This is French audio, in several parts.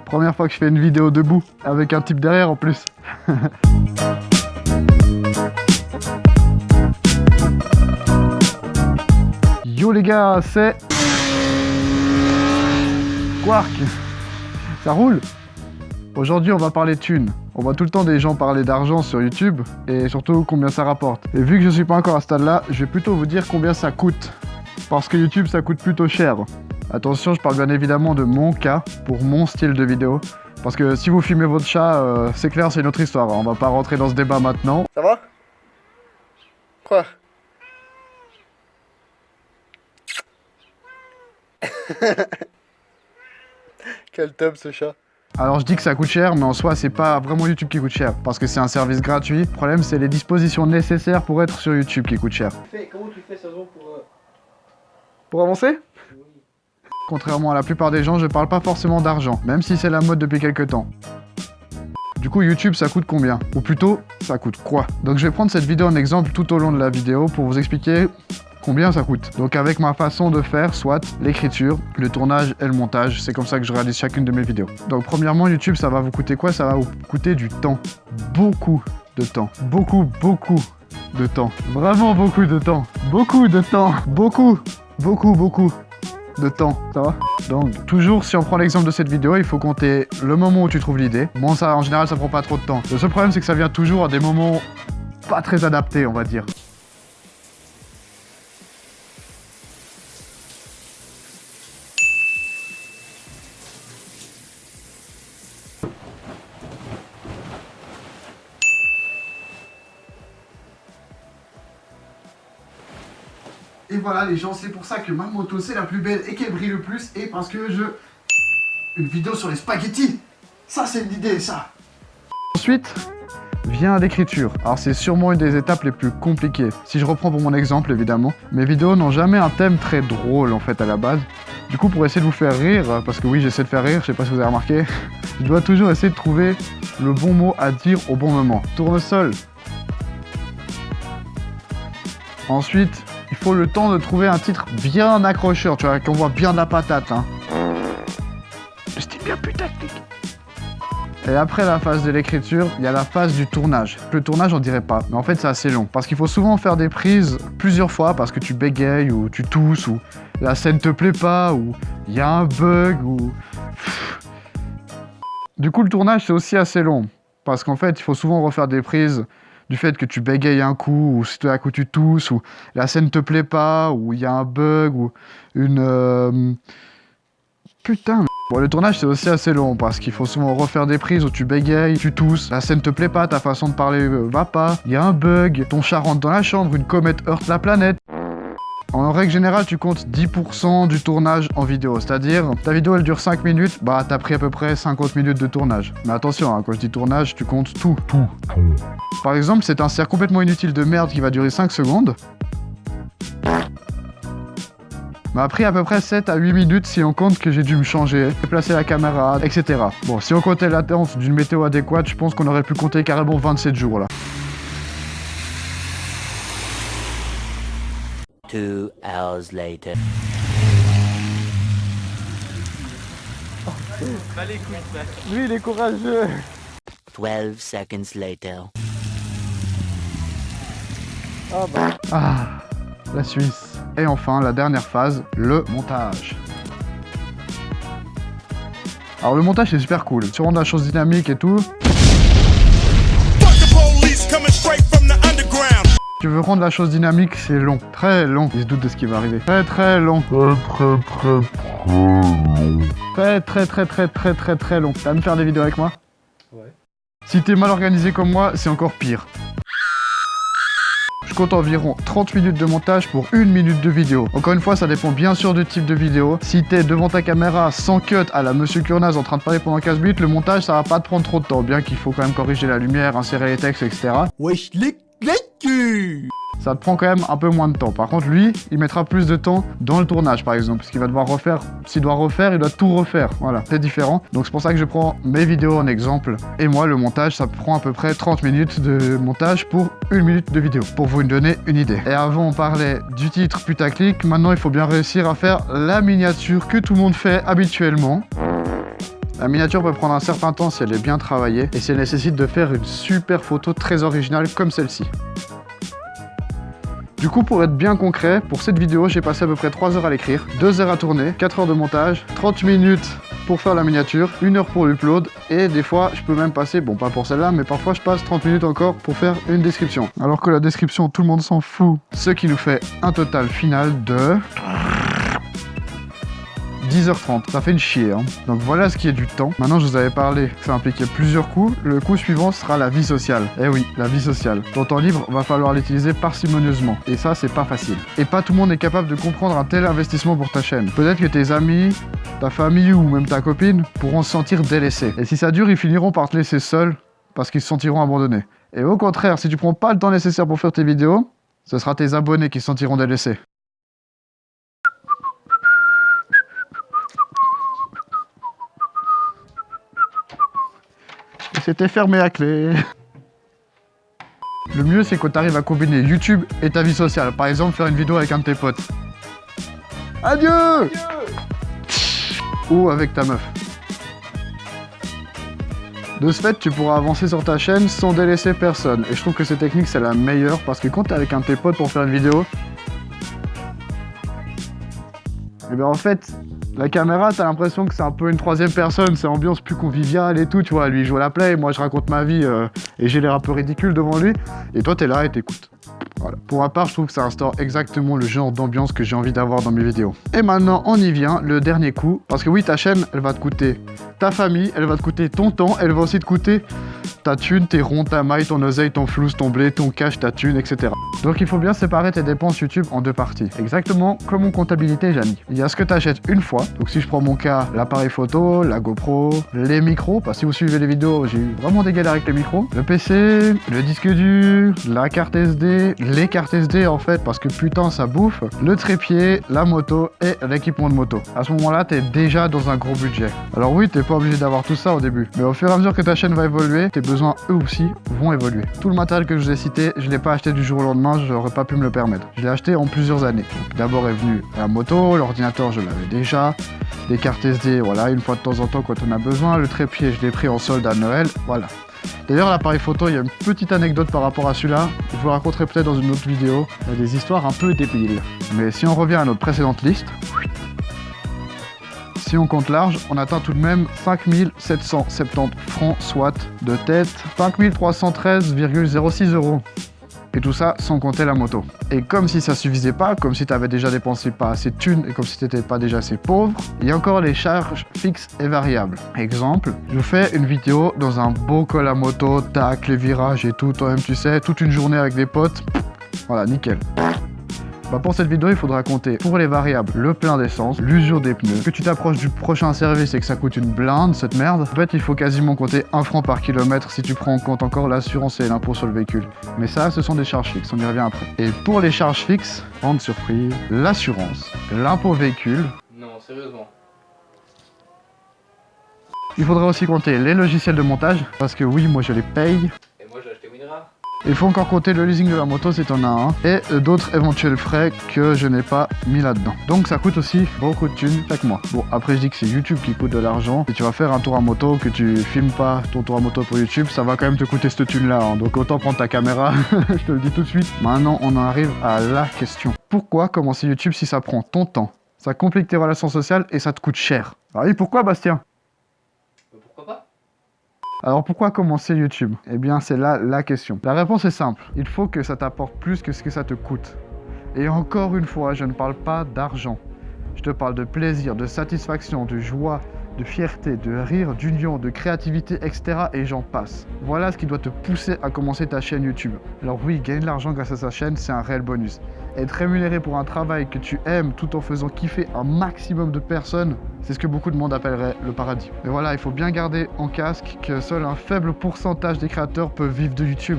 Première fois que je fais une vidéo debout, avec un type derrière en plus. Yo les gars, c'est... Quark. Ça roule? Aujourd'hui, on va parler thunes. On voit tout le temps des gens parler d'argent sur YouTube et surtout combien ça rapporte. Et vu que je suis pas encore à ce stade-là, je vais plutôt vous dire combien ça coûte. Parce que YouTube, ça coûte plutôt cher. Attention, je parle bien évidemment de mon cas, pour mon style de vidéo. Parce que si vous filmez votre chat, c'est clair, c'est une autre histoire. On va pas rentrer dans ce débat maintenant. Ça va? Quoi? Quel top ce chat. Alors je dis que ça coûte cher, mais en soi c'est pas vraiment YouTube qui coûte cher, parce que c'est un service gratuit. Le problème c'est les dispositions nécessaires pour être sur YouTube qui coûtent cher. Comment tu fais Saison Pour avancer? Oui. Contrairement à la plupart des gens, je parle pas forcément d'argent, même si c'est la mode depuis quelques temps. Du coup YouTube ça coûte combien? Ou plutôt, ça coûte quoi? Donc je vais prendre cette vidéo en exemple tout au long de la vidéo pour vous expliquer combien ça coûte. Donc avec ma façon de faire, soit l'écriture, le tournage et le montage, c'est comme ça que je réalise chacune de mes vidéos. Donc premièrement, YouTube, ça va vous coûter quoi? Ça va vous coûter du temps. Beaucoup de temps. Beaucoup de temps. Vraiment beaucoup de temps. Beaucoup de temps. Beaucoup de temps, ça va? Donc toujours, si on prend l'exemple de cette vidéo, il faut compter le moment où tu trouves l'idée. Bon, ça, en général, ça prend pas trop de temps. Le seul problème, c'est que ça vient toujours à des moments pas très adaptés, on va dire. Et voilà les gens, c'est pour ça que ma moto c'est la plus belle et qu'elle brille le plus, et parce que une vidéo sur les spaghettis. Ça c'est une idée ça. Ensuite vient l'écriture. Alors c'est sûrement une des étapes les plus compliquées. Si je reprends pour mon exemple évidemment, mes vidéos n'ont jamais un thème très drôle en fait à la base. Du coup pour essayer de vous faire rire, parce que oui j'essaie de faire rire, je sais pas si vous avez remarqué, je dois toujours essayer de trouver le bon mot à dire au bon moment. Tournesol. Ensuite, il faut le temps de trouver un titre bien accrocheur, tu vois, qu'on voit bien de la patate, hein. C'était bien putaclic. Et après la phase de l'écriture, il y a la phase du tournage. Le tournage, on dirait pas, mais en fait, c'est assez long. Parce qu'il faut souvent faire des prises plusieurs fois, parce que tu bégayes, ou tu tousses, ou la scène te plaît pas, ou il y a un bug, ou... Du coup, le tournage, c'est aussi assez long. Parce qu'en fait, il faut souvent refaire des prises du fait que tu bégayes un coup, ou si tout à coup tu tousses, ou la scène te plaît pas, ou il y a un bug, ou une... Putain. Bon, le tournage, c'est aussi assez long, parce qu'il faut souvent refaire des prises où tu bégayes, tu tousses, la scène te plaît pas, ta façon de parler va pas, il y a un bug, ton chat rentre dans la chambre, une comète heurte la planète. En règle générale, tu comptes 10% du tournage en vidéo. C'est-à-dire, ta vidéo, elle dure 5 minutes, bah t'as pris à peu près 50 minutes de tournage. Mais attention, hein, quand je dis tournage, tu comptes tout. Par exemple, c'est un cerf complètement inutile de merde qui va durer 5 secondes. M'a pris à peu près 7 à 8 minutes si on compte que j'ai dû me changer, déplacer la caméra, etc. Bon, si on comptait l'attente d'une météo adéquate, je pense qu'on aurait pu compter carrément 27 jours là. 2 hours later. Bah les couilles, bah. Lui, il est courageux. 12 seconds later. Ah bah. Ah, la Suisse. Et enfin, la dernière phase, le montage. Alors le montage c'est super cool, tu rends la chose dynamique et tout. Tu veux rendre la chose dynamique, c'est long, très long. Il se doute de ce qui va arriver. Très long. Très long. T'as à me faire des vidéos avec moi? Ouais. Si t'es mal organisé comme moi, c'est encore pire. Je compte environ 30 minutes de montage pour 1 minute de vidéo. Encore une fois, ça dépend bien sûr du type de vidéo. Si t'es devant ta caméra sans cut à la Monsieur Kurnaz en train de parler pendant 15 minutes, le montage ça va pas te prendre trop de temps, bien qu'il faut quand même corriger la lumière, insérer les textes, etc. Wesh, les culs. Ça te prend quand même un peu moins de temps. Par contre, lui, il mettra plus de temps dans le tournage, par exemple, parce qu'il va devoir refaire. S'il doit refaire, il doit tout refaire. Voilà, c'est différent. Donc c'est pour ça que je prends mes vidéos en exemple. Et moi, le montage, ça prend à peu près 30 minutes de montage pour 1 minute de vidéo, pour vous donner une idée. Et avant, on parlait du titre putaclic. Maintenant, il faut bien réussir à faire la miniature que tout le monde fait habituellement. La miniature peut prendre un certain temps si elle est bien travaillée et si elle nécessite de faire une super photo très originale comme celle-ci. Du coup, pour être bien concret, pour cette vidéo, j'ai passé à peu près 3 heures à l'écrire, 2 heures à tourner, 4 heures de montage, 30 minutes pour faire la miniature, 1 heure pour l'upload, et des fois, je peux même passer, bon pas pour celle-là, mais parfois je passe 30 minutes encore pour faire une description. Alors que la description, tout le monde s'en fout. Ce qui nous fait un total final de 10h30, ça fait une chier hein. Donc voilà ce qui est du temps. Maintenant je vous avais parlé que ça impliquait plusieurs coups. Le coup suivant sera la vie sociale. Eh oui, la vie sociale. Ton temps libre, va falloir l'utiliser parcimonieusement. Et ça c'est pas facile. Et pas tout le monde est capable de comprendre un tel investissement pour ta chaîne. Peut-être que tes amis, ta famille ou même ta copine pourront se sentir délaissés. Et si ça dure, ils finiront par te laisser seul parce qu'ils se sentiront abandonnés. Et au contraire, si tu prends pas le temps nécessaire pour faire tes vidéos, ce sera tes abonnés qui se sentiront délaissés. C'était fermé à clé. Le mieux, c'est quand tu arrives à combiner YouTube et ta vie sociale. Par exemple, faire une vidéo avec un de tes potes. Adieu, Adieu. Ou avec ta meuf. De ce fait, tu pourras avancer sur ta chaîne sans délaisser personne. Et je trouve que cette technique, c'est la meilleure parce que quand tu es avec un de tes potes pour faire une vidéo, et bien en fait, la caméra, t'as l'impression que c'est un peu une troisième personne, c'est ambiance plus conviviale et tout, tu vois. Lui, il joue à la play, moi, je raconte ma vie et j'ai l'air un peu ridicule devant lui. Et toi, t'es là et t'écoutes. Voilà. Pour ma part, je trouve que ça instaure exactement le genre d'ambiance que j'ai envie d'avoir dans mes vidéos. Et maintenant, on y vient, le dernier coup. Parce que oui, ta chaîne, elle va te coûter ta famille, elle va te coûter ton temps, elle va aussi te coûter ta thune, tes ronds, ta maille, ton oseille, ton flouze, ton blé, ton cash, ta thune, etc. Donc il faut bien séparer tes dépenses YouTube en deux parties. Exactement comme en comptabilité, Jamy. Il y a ce que tu achètes une fois. Donc si je prends mon cas, l'appareil photo, la GoPro, les micros, parce que si vous suivez les vidéos, j'ai eu vraiment des galères avec les micros. Le PC, le disque dur, la carte SD, les cartes SD en fait, parce que putain ça bouffe, le trépied, la moto et l'équipement de moto. À ce moment-là, t'es déjà dans un gros budget. Alors oui, t'es pas obligé d'avoir tout ça au début, mais au fur et à mesure que ta chaîne va évoluer, tes besoins eux aussi vont évoluer. Tout le matériel que je vous ai cité, je l'ai pas acheté du jour au lendemain, j'aurais pas pu me le permettre. Je l'ai acheté en plusieurs années. D'abord est venue la moto, l'ordinateur je l'avais déjà, les cartes SD, voilà, une fois de temps en temps quand on a besoin, le trépied je l'ai pris en solde à Noël, voilà. D'ailleurs, l'appareil photo, il y a une petite anecdote par rapport à celui-là. Je vous la raconterai peut-être dans une autre vidéo. Il y a des histoires un peu débiles. Mais si on revient à notre précédente liste, si on compte large, on atteint tout de même 5770 francs, soit de tête 5313,06 €. Et tout ça sans compter la moto. Et comme si ça suffisait pas, comme si tu avais déjà dépensé pas assez de thunes et comme si tu n'étais pas déjà assez pauvre, il y a encore les charges fixes et variables. Exemple, je fais une vidéo dans un beau col à moto, tac, les virages et tout, toi-même tu sais, toute une journée avec des potes, voilà, nickel. Bah pour cette vidéo, il faudra compter pour les variables le plein d'essence, l'usure des pneus, que tu t'approches du prochain service et que ça coûte une blinde, cette merde. En fait, il faut quasiment compter 1 franc par kilomètre si tu prends en compte encore l'assurance et l'impôt sur le véhicule. Mais ça, ce sont des charges fixes, on y revient après. Et pour les charges fixes, grande surprise, l'assurance, l'impôt véhicule. Non, sérieusement. Il faudra aussi compter les logiciels de montage, parce que oui, moi je les paye. Et moi j'ai acheté WinRAR. Il faut encore compter le leasing de la moto si t'en as un, et d'autres éventuels frais que je n'ai pas mis là-dedans. Donc ça coûte aussi beaucoup de thunes chaque mois. Bon, après je dis que c'est YouTube qui coûte de l'argent. Si tu vas faire un tour à moto, que tu filmes pas ton tour à moto pour YouTube, ça va quand même te coûter cette thune-là. Hein. Donc autant prendre ta caméra, je te le dis tout de suite. Maintenant, on en arrive à la question. Pourquoi commencer YouTube si ça prend ton temps, ça complique tes relations sociales et ça te coûte cher? Ah oui, pourquoi Bastien? Pourquoi pas? Alors pourquoi commencer YouTube? Eh bien c'est là la question. La réponse est simple, il faut que ça t'apporte plus que ce que ça te coûte. Et encore une fois, je ne parle pas d'argent. Je te parle de plaisir, de satisfaction, de joie, de fierté, de rire, d'union, de créativité, etc. et j'en passe. Voilà ce qui doit te pousser à commencer ta chaîne YouTube. Alors oui, gagner de l'argent grâce à sa chaîne, c'est un réel bonus. Être rémunéré pour un travail que tu aimes tout en faisant kiffer un maximum de personnes, c'est ce que beaucoup de monde appellerait le paradis. Mais voilà, il faut bien garder en casque que seul un faible pourcentage des créateurs peuvent vivre de YouTube.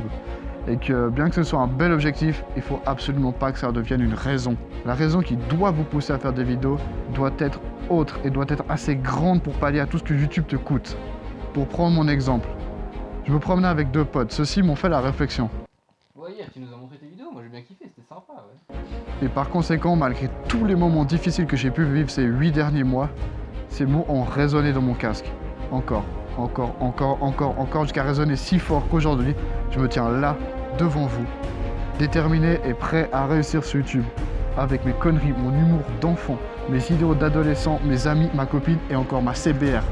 Et que bien que ce soit un bel objectif, il faut absolument pas que ça devienne une raison. La raison qui doit vous pousser à faire des vidéos doit être autre et doit être assez grande pour pallier à tout ce que YouTube te coûte. Pour prendre mon exemple, je me promenais avec 2 potes, ceux-ci m'ont fait la réflexion. Ouais, hier tu nous as montré tes vidéos, moi j'ai bien kiffé, c'était sympa, ouais. Et par conséquent, malgré tous les moments difficiles que j'ai pu vivre ces 8 derniers mois, ces mots ont résonné dans mon casque. Encore, jusqu'à résonner si fort qu'aujourd'hui, je me tiens là, devant vous, déterminé et prêt à réussir sur YouTube. Avec mes conneries, mon humour d'enfant, mes idéaux d'adolescent, mes amis, ma copine et encore ma CBR.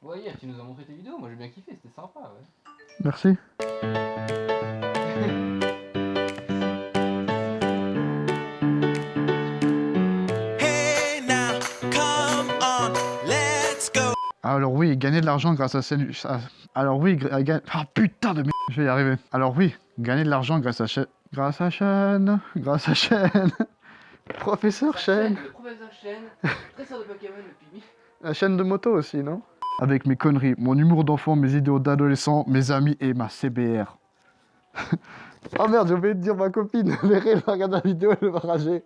Ouais, hier, tu nous as montré tes vidéos, moi j'ai bien kiffé, c'était sympa, ouais. Merci. Alors oui, gagner de l'argent grâce à cette... Alors oui, ah putain de merde, je vais y arriver. Alors oui, gagner de l'argent grâce à chaîne... Grâce à chaîne... Professeur chaîne... Le professeur chaîne, dresseur de Pokémon depuis... La chaîne de moto aussi, non? Avec mes conneries, mon humour d'enfant, mes idéaux d'adolescent, mes amis et ma CBR. Oh merde, j'ai oublié de dire ma copine. Elle va regarder la vidéo, elle va rager.